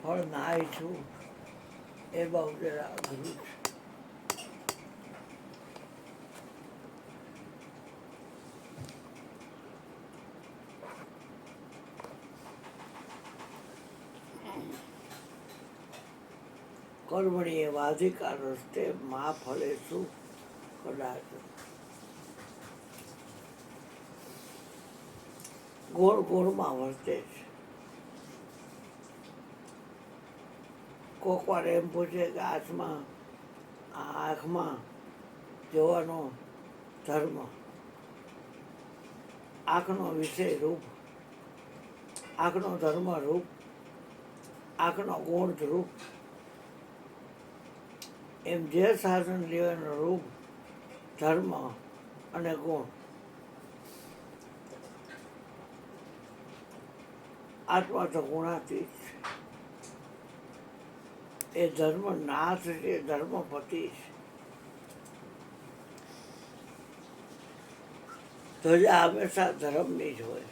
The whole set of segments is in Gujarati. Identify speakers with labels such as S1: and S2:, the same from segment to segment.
S1: ફળ ના ઈચ્છવું એ બહુ જરા અઘરું છે. કર્મણીએ વાધિકા રસ્તે મા ફળે શું કદાચ. ગોળ ગોળમાં વર્તે છે. કોક વાર એમ પૂછે કે આંખમાં જોવાનો ધર્મ, આંખનો વિષય રૂપ, આંખનો ધર્મ રૂપ, આંખનો ગુણ રૂપ, એમ જે સાધન લેવાનો રૂપ, ધર્મ અને ગુણ. આત્મા તો ગુણાતીત છે. એ ધર્મ નાથ છે, ધર્મપતિ છે. ધજા હંમેશા ધર્મની જ હોય.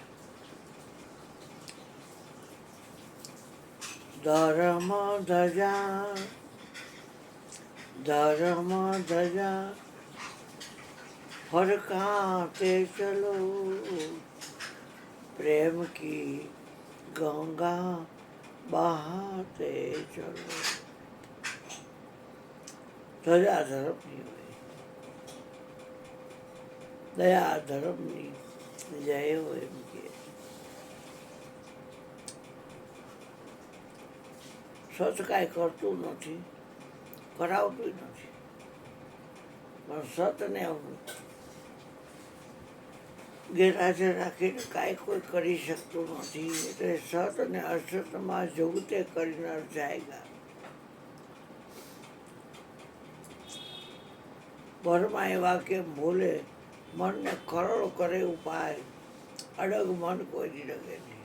S1: ધર્મ ધજા ફરકાતે ચલો, પ્રેમ કી ગંગા બહાતે ચલો. ધજા ધર્મની હોય, દયા ધર્મની જય હોય એમ કે. સત કાંઈ કરતું નથી, કરાવતું નથી, પણ સતને ગેરહાજર રાખીને કાંઈ કોઈ કરી શકતું નથી. એટલે સત અને અસતમાં જગતે કરીને જાયગા. ભરમાં એવા કે ભૂલે મનને કરોડ કરે ઉપાય, અડગ મન કોઈ ડગે નહીં.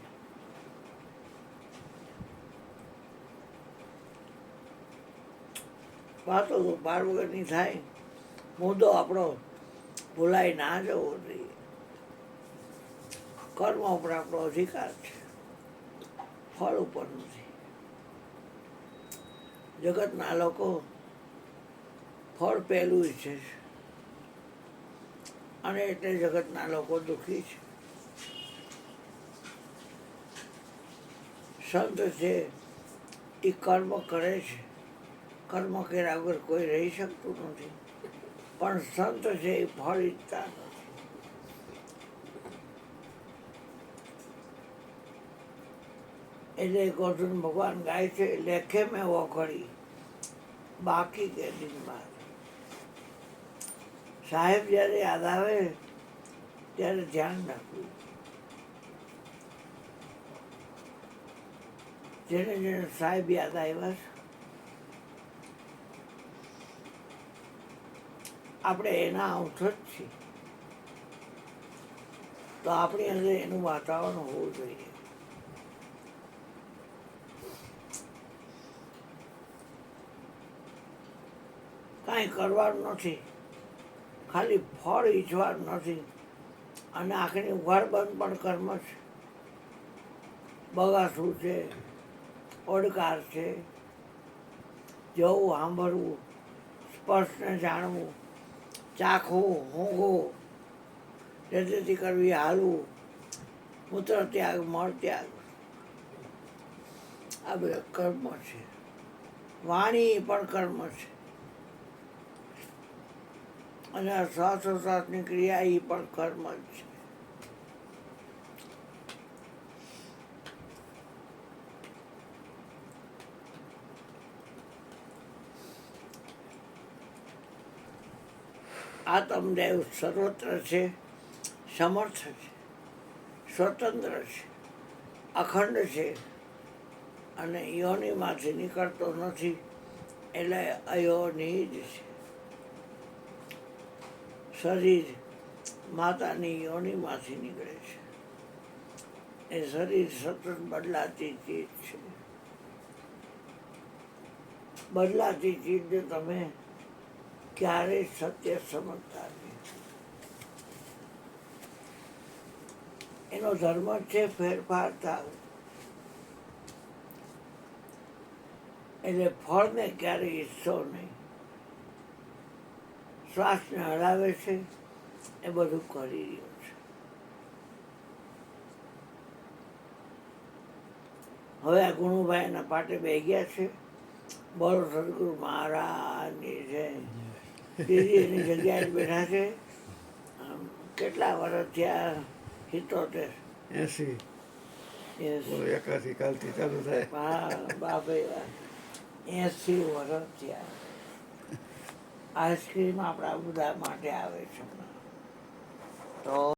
S1: વાતો તો પાર વગરની થાય. મુદ્દો આપણો ભૂલાઈ ના જવો જોઈએ. કર્મ ઉપર આપણો અધિકાર છે, ફળ ઉપર નથી. જગતના લોકો ફળ પહેલું છે, અને એટલે જગતના લોકો દુઃખી છે. સંત છે એ કર્મ કરે છે, કર્મ કર્યા વગર કોઈ રહી શકતું નથી. પણ સંત છે એ ફળ ઈચ્છતા નથી. એટલે ગોર્ધન ભગવાન ગાય છે, લેખે મેં વખડી બાકી કે દિન બાદ. સાહેબ જ્યારે યાદ આવે ત્યારે ધ્યાન રાખવું. જેને જેને સાહેબ યાદ આવ્યા છે, આપણે એના અંશ જ છીએ. તો આપણી અંદર એનું વાતાવરણ હોવું જોઈએ. કાંઈ કરવાનું નથી, ખાલી ફળ ઈચ્છવાનું નથી. અને આંખની ઉઘાડ બંધ પણ કર્મ છે. બગાસું છે, ઓડકાર છે, જોવું, સાંભળવું, સ્પર્શને જાણવું, ચાખવું, ઊંઘવું, રજતી કરવી, હાલવું, મૂત્ર ત્યાગ, મળ ત્યાગ, આ બધા કર્મ છે. વાણી પણ કર્મ છે. અને શ્વાસોશ્વાસની ક્રિયા એ પણ કર્મ જ છે. આત્મદેવ સર્વત્ર છે, સમર્થ છે, સ્વતંત્ર છે, અખંડ છે, અને યોનિમાંથી નીકળતો નથી. એટલે અયોનિ જ છે. શરીર માતાની યોનિમાંથી નીકળે છે. એ શરીર સતત બદલાતી ચીજ છે. બદલાતી ચીજને તમે ક્યારેય સત્ય સમજતા નહીં. એનો ધર્મ છે ફેરફાર થાવ. એટલે ફળને ક્યારેય ઈચ્છો નહીં. શ્વાસને હલાવે છે એ બધું કરી રહ્યો છે. હવે આ ગુણુભાઈ એના પાટે બેસી ગયા છે. બોલો સદગુરુ મહારાજની છે. એની જગ્યાએ બેઠા છે. કેટલા વર્ષ થયા? 77.
S2: 80.
S1: Yes.
S2: 81 કાલથી ચાલુ થાય.
S1: હા બાપે 80 વર્ષ થયા. આઈસ્ક્રીમ આપણા બધા માટે આવે છે. તો